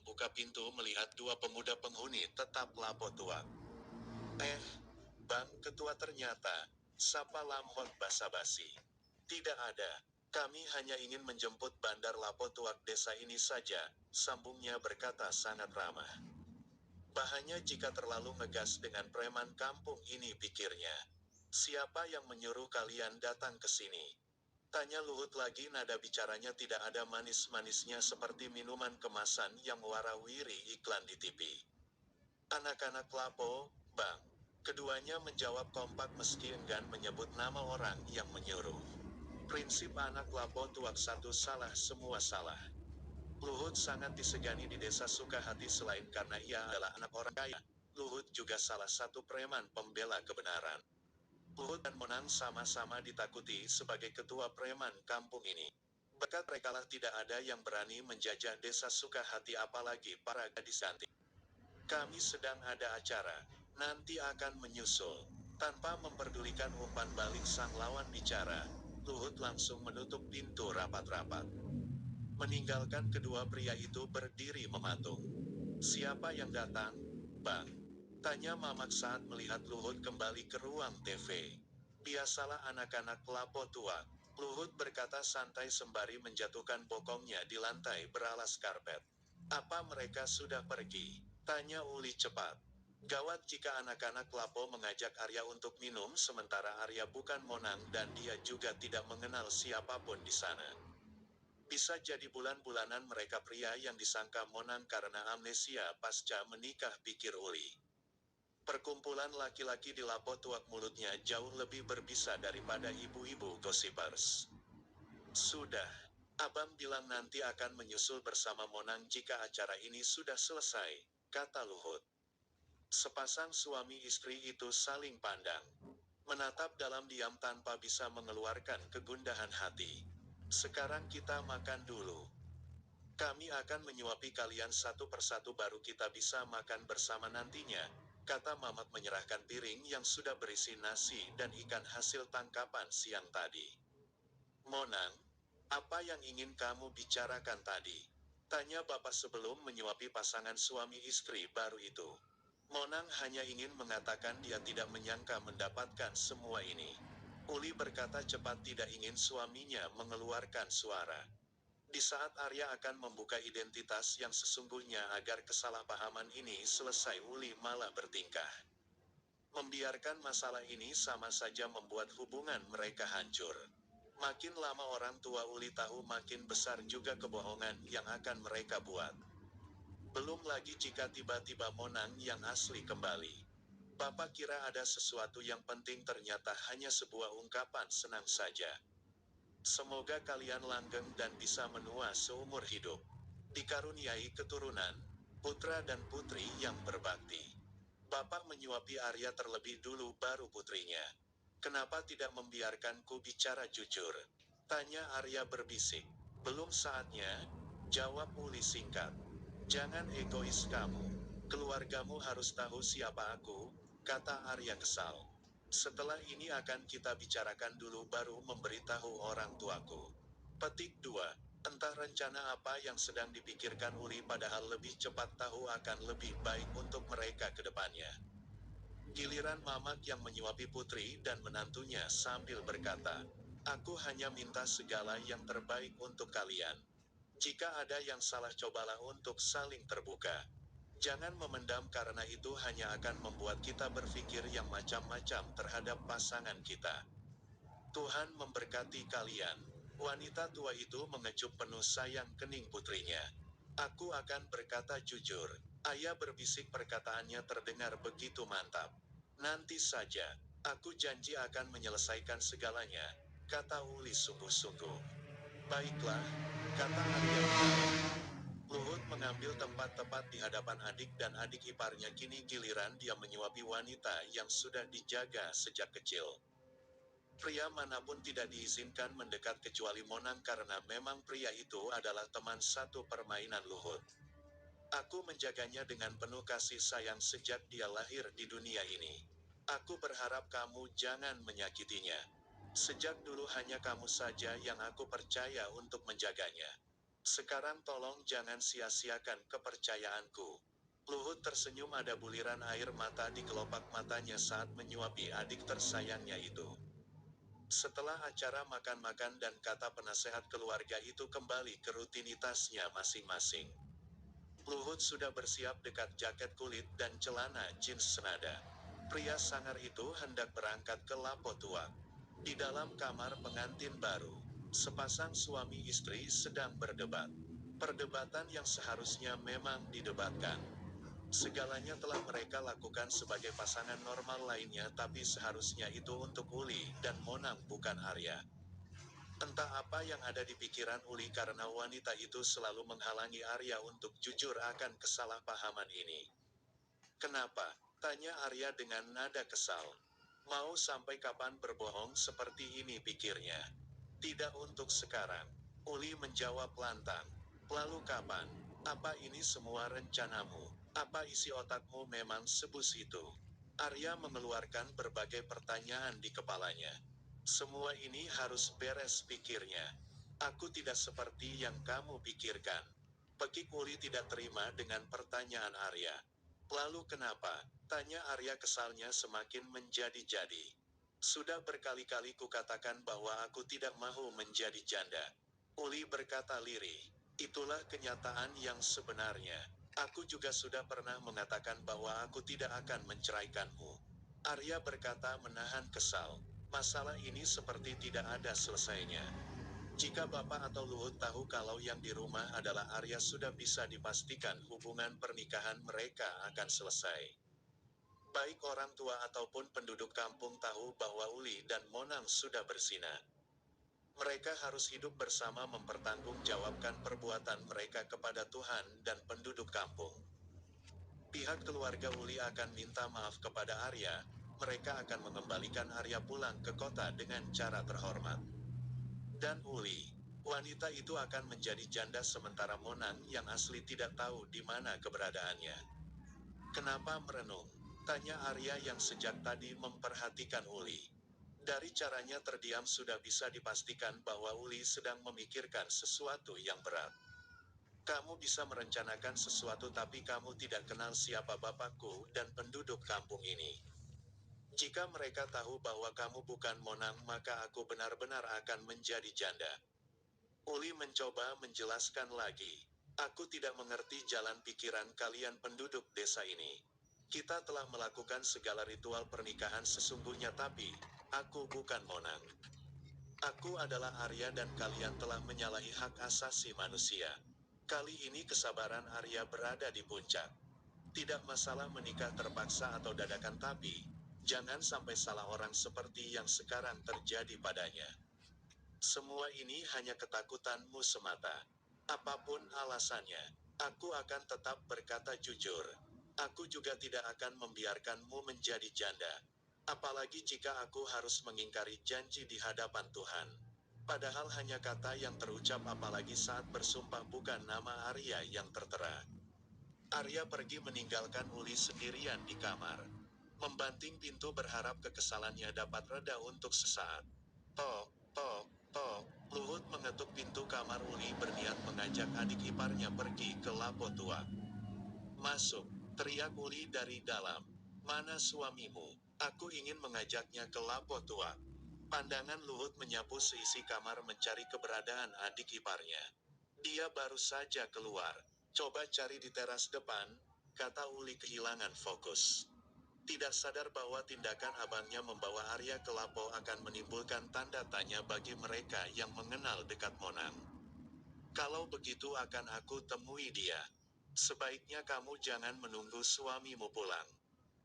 membuka pintu melihat dua pemuda penghuni tetap Lapo Tua. Bang Ketua ternyata, sapa Lamhot basa-basi. Tidak ada, kami hanya ingin menjemput Bandar Lapo Tuak desa ini saja, sambungnya berkata sangat ramah. Bahanya jika terlalu ngegas dengan preman kampung ini pikirnya. Siapa yang menyuruh kalian datang ke sini? Tanya Luhut lagi, nada bicaranya tidak ada manis-manisnya seperti minuman kemasan yang warawiri iklan di TV. Anak-anak Lapo, Bang. Keduanya menjawab kompak meski enggan menyebut nama orang yang menyuruh. Prinsip anak Lapo Tuak satu salah semua salah. Luhut sangat disegani di desa Sukahati selain karena ia adalah anak orang kaya. Luhut juga salah satu preman pembela kebenaran. Luhut dan Monang sama-sama ditakuti sebagai ketua preman kampung ini. Berkat merekalah tidak ada yang berani menjajah desa Sukahati apalagi para gadis cantik. Kami sedang ada acara, nanti akan menyusul. Tanpa memperdulikan umpan balik sang lawan bicara, Luhut langsung menutup pintu rapat-rapat. Meninggalkan kedua pria itu berdiri mematung. Siapa yang datang, Bang? Tanya Mamak saat melihat Luhut kembali ke ruang TV. Biasalah anak-anak Lapo Tua, Luhut berkata santai sembari menjatuhkan bokongnya di lantai beralas karpet. Apa mereka sudah pergi? Tanya Uli cepat. Gawat jika anak-anak Lapo mengajak Arya untuk minum sementara Arya bukan Monang dan dia juga tidak mengenal siapapun di sana. Bisa jadi bulan-bulanan mereka pria yang disangka Monang karena amnesia pasca menikah, pikir Uli. Perkumpulan laki-laki di Lapo Tuak mulutnya jauh lebih berbisa daripada ibu-ibu gossipers. Sudah, Abang bilang nanti akan menyusul bersama Monang jika acara ini sudah selesai, kata Luhut. Sepasang suami istri itu saling pandang. Menatap dalam diam tanpa bisa mengeluarkan kegundahan hati. Sekarang kita makan dulu. Kami akan menyuapi kalian satu persatu baru kita bisa makan bersama nantinya, kata Mamak menyerahkan piring yang sudah berisi nasi dan ikan hasil tangkapan siang tadi. Monang, apa yang ingin kamu bicarakan tadi? Tanya bapak sebelum menyuapi pasangan suami istri baru itu. Monang hanya ingin mengatakan dia tidak menyangka mendapatkan semua ini. Uli berkata cepat, tidak ingin suaminya mengeluarkan suara. Di saat Arya akan membuka identitas yang sesungguhnya agar kesalahpahaman ini selesai, Uli malah bertingkah. Membiarkan masalah ini sama saja membuat hubungan mereka hancur. Makin lama orang tua Uli tahu, makin besar juga kebohongan yang akan mereka buat. Belum lagi jika tiba-tiba Monang yang asli kembali. Bapak kira ada sesuatu yang penting, ternyata hanya sebuah ungkapan senang saja. Semoga kalian langgeng dan bisa menua seumur hidup. Dikaruniai keturunan, putra dan putri yang berbakti. Bapak menyuapi Arya terlebih dulu baru putrinya. Kenapa tidak membiarkanku bicara jujur? Tanya Arya berbisik. Belum saatnya, jawab Uli singkat. Jangan egois kamu. Keluargamu harus tahu siapa aku, kata Arya kesal. Setelah ini akan kita bicarakan dulu baru memberitahu orang tuaku. Petik 2. Entah rencana apa yang sedang dipikirkan Uli, padahal lebih cepat tahu akan lebih baik untuk mereka ke depannya. Giliran Mamak yang menyuapi putri dan menantunya sambil berkata, aku hanya minta segala yang terbaik untuk kalian. Jika ada yang salah cobalah untuk saling terbuka. Jangan memendam karena itu hanya akan membuat kita berpikir yang macam-macam terhadap pasangan kita. Tuhan memberkati kalian. Wanita tua itu mengecup penuh sayang kening putrinya. Aku akan berkata jujur. Ayah berbisik, perkataannya terdengar begitu mantap. Nanti saja, aku janji akan menyelesaikan segalanya, kata Uli sungguh-sungguh. Baiklah, kata Arya. Luhut mengambil tempat tepat di hadapan adik dan adik iparnya. Kini giliran dia menyuapi wanita yang sudah dijaga sejak kecil. Pria manapun tidak diizinkan mendekat kecuali Monang karena memang pria itu adalah teman satu permainan Luhut. Aku menjaganya dengan penuh kasih sayang sejak dia lahir di dunia ini. Aku berharap kamu jangan menyakitinya. Sejak dulu hanya kamu saja yang aku percaya untuk menjaganya. Sekarang tolong jangan sia-siakan kepercayaanku. Luhut tersenyum, ada buliran air mata di kelopak matanya saat menyuapi adik tersayangnya itu. Setelah acara makan-makan dan kata penasehat keluarga itu kembali ke rutinitasnya masing-masing. Luhut sudah bersiap dekat jaket kulit dan celana jeans senada. Pria sangar itu hendak berangkat ke Lapo Tua. Di dalam kamar pengantin baru, sepasang suami istri sedang berdebat. Perdebatan yang seharusnya memang didebatkan. Segalanya telah mereka lakukan sebagai pasangan normal lainnya, tapi seharusnya itu untuk Uli dan Monang, bukan Arya. Entah apa yang ada di pikiran Uli karena wanita itu selalu menghalangi Arya untuk jujur akan kesalahpahaman ini. Kenapa? Tanya Arya dengan nada kesal. Mau sampai kapan berbohong seperti ini, pikirnya. Tidak untuk sekarang. Uli menjawab lantang. Lalu kapan? Apa ini semua rencanamu? Apa isi otakmu memang sebus itu? Arya mengeluarkan berbagai pertanyaan di kepalanya. Semua ini harus beres, pikirnya. Aku tidak seperti yang kamu pikirkan. Pekik Uli tidak terima dengan pertanyaan Arya. Lalu kenapa? Tanya Arya, kesalnya semakin menjadi-jadi. Sudah berkali-kali kukatakan bahwa aku tidak mau menjadi janda. Uli berkata lirih. Itulah kenyataan yang sebenarnya. Aku juga sudah pernah mengatakan bahwa aku tidak akan menceraikanmu. Arya berkata menahan kesal. Masalah ini seperti tidak ada selesainya. Jika Bapak atau Luhut tahu kalau yang di rumah adalah Arya, sudah bisa dipastikan hubungan pernikahan mereka akan selesai. Baik orang tua ataupun penduduk kampung tahu bahwa Uli dan Monang sudah berzina. Mereka harus hidup bersama mempertanggungjawabkan perbuatan mereka kepada Tuhan dan penduduk kampung. Pihak keluarga Uli akan minta maaf kepada Arya. Mereka akan mengembalikan Arya pulang ke kota dengan cara terhormat. Dan Uli, wanita itu akan menjadi janda, sementara Monang yang asli tidak tahu di mana keberadaannya. Kenapa merenung? Tanya Arya yang sejak tadi memperhatikan Uli. Dari caranya terdiam sudah bisa dipastikan bahwa Uli sedang memikirkan sesuatu yang berat. Kamu bisa merencanakan sesuatu, tapi kamu tidak kenal siapa bapakku dan penduduk kampung ini. Jika mereka tahu bahwa kamu bukan Monang, maka aku benar-benar akan menjadi janda. Uli mencoba menjelaskan lagi. Aku tidak mengerti jalan pikiran kalian penduduk desa ini. Kita telah melakukan segala ritual pernikahan sesungguhnya, tapi aku bukan Monang. Aku adalah Arya dan kalian telah menyalahi hak asasi manusia. Kali ini kesabaran Arya berada di puncak. Tidak masalah menikah terpaksa atau dadakan, tapi jangan sampai salah orang seperti yang sekarang terjadi padanya. Semua ini hanya ketakutanmu semata. Apapun alasannya, aku akan tetap berkata jujur. Aku juga tidak akan membiarkanmu menjadi janda. Apalagi jika aku harus mengingkari janji di hadapan Tuhan. Padahal hanya kata yang terucap, apalagi saat bersumpah, bukan nama Arya yang tertera. Arya pergi meninggalkan Uli sendirian di kamar. Membanting pintu berharap kekesalannya dapat reda untuk sesaat. Tok, tok, tok. Luhut mengetuk pintu kamar Uli berniat mengajak adik iparnya pergi ke Lapo Tua. Masuk, teriak Uli dari dalam. Mana suamimu? Aku ingin mengajaknya ke Lapo Tua. Pandangan Luhut menyapu seisi kamar mencari keberadaan adik iparnya. Dia baru saja keluar. Coba cari di teras depan, kata Uli kehilangan fokus. Tidak sadar bahwa tindakan abangnya membawa Arya ke Lapo akan menimbulkan tanda tanya bagi mereka yang mengenal dekat Monang. Kalau begitu akan aku temui dia. Sebaiknya kamu jangan menunggu suamimu pulang.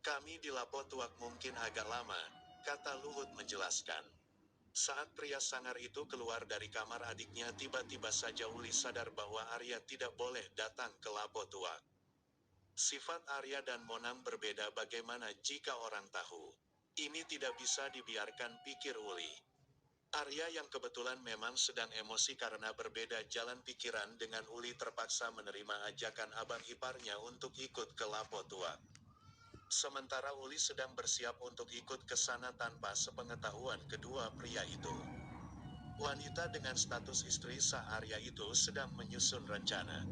Kami di Lapo Tuak mungkin agak lama, kata Luhut menjelaskan. Saat pria sangar itu keluar dari kamar adiknya, tiba-tiba saja Uli sadar bahwa Arya tidak boleh datang ke Lapo Tuak. Sifat Arya dan Monang berbeda, bagaimana jika orang tahu? Ini tidak bisa dibiarkan, pikir Uli. Arya yang kebetulan memang sedang emosi karena berbeda jalan pikiran dengan Uli terpaksa menerima ajakan abang iparnya untuk ikut ke Lapo Tua. Sementara Uli sedang bersiap untuk ikut ke sana tanpa sepengetahuan kedua pria itu. Wanita dengan status istri sah Arya itu sedang menyusun rencana.